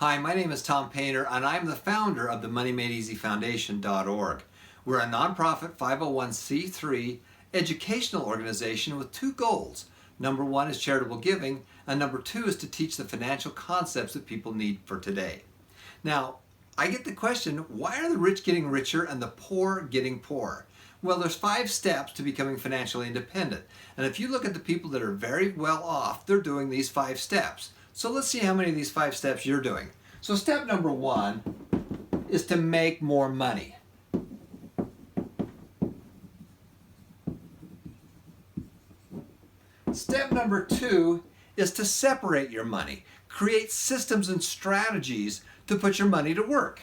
Hi, my name is Tom Painter, and I'm the founder of the MoneyMadeEasyFoundation.org. We're a nonprofit 501c3 educational organization with two goals. Number one is charitable giving, and number two is to teach the financial concepts that people need for today. Now, I get the question, why are the rich getting richer and the poor getting poorer? Well, there's 5 steps to becoming financially independent. And if you look at the people that are very well off, they're doing these 5 steps. So let's see how many of these 5 steps you're doing. So step number 1 is to make more money. Step number 2 is to separate your money. Create systems and strategies to put your money to work.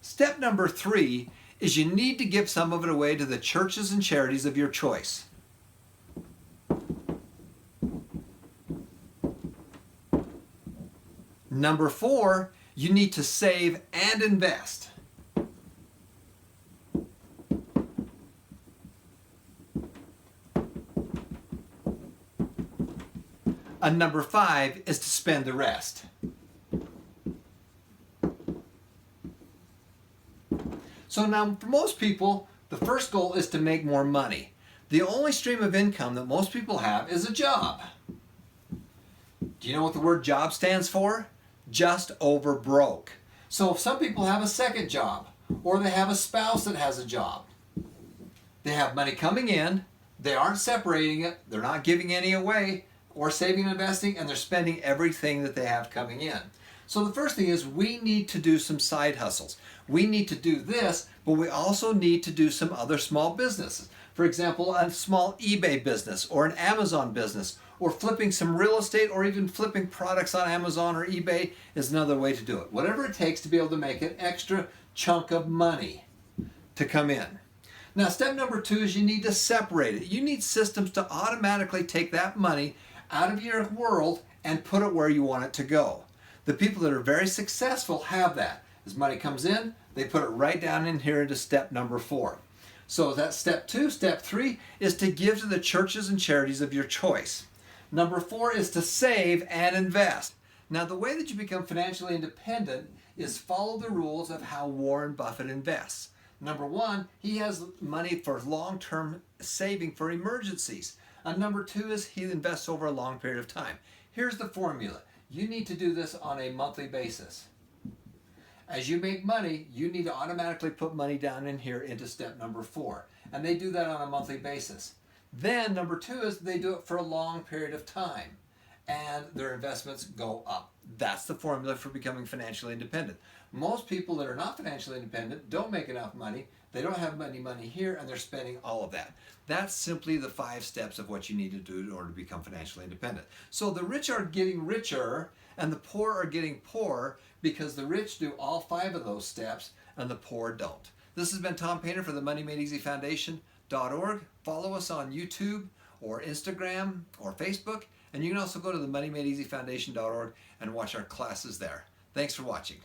Step number 3 is you need to give some of it away to the churches and charities of your choice. Number 4, you need to save and invest. And number 5 is to spend the rest. So now, for most people, the first goal is to make more money. The only stream of income that most people have is a job. Do you know what the word job stands for? Just over broke. So some people have a second job, or they have a spouse that has a job. They have money coming in, they aren't separating it, they're not giving any away, or saving and investing, and they're spending everything that they have coming in. So the first thing is we need to do some side hustles. We need to do this, but we also need to do some other small businesses. For example, a small eBay business or an Amazon business, or flipping some real estate, or even flipping products on Amazon or eBay is another way to do it. Whatever it takes to be able to make an extra chunk of money to come in. Now, step number 2 is you need to separate it. You need systems to automatically take that money out of your world and put it where you want it to go. The people that are very successful have that. As money comes in, they put it right down in here into step number 4. So that's step 2. Step 3 is to give to the churches and charities of your choice. Number 4 is to save and invest. Now, the way that you become financially independent is follow the rules of how Warren Buffett invests. Number 1, he has money for long-term saving for emergencies. And number 2 is he invests over a long period of time. Here's the formula. You need to do this on a monthly basis. As you make money, you need to automatically put money down in here into step number 4. And they do that on a monthly basis. Then number 2 is they do it for a long period of time. And their investments go up. That's the formula for becoming financially independent. Most people that are not financially independent don't make enough money. They don't have any money here, and they're spending all of that. That's simply the 5 steps of what you need to do in order to become financially independent. So the rich are getting richer, and the poor are getting poorer because the rich do all 5 of those steps, and the poor don't. This has been Tom Painter for the MoneyMadeEasyFoundation.org. Follow us on YouTube or Instagram or Facebook, and you can also go to the MoneyMadeEasyFoundation.org and watch our classes there. Thanks for watching.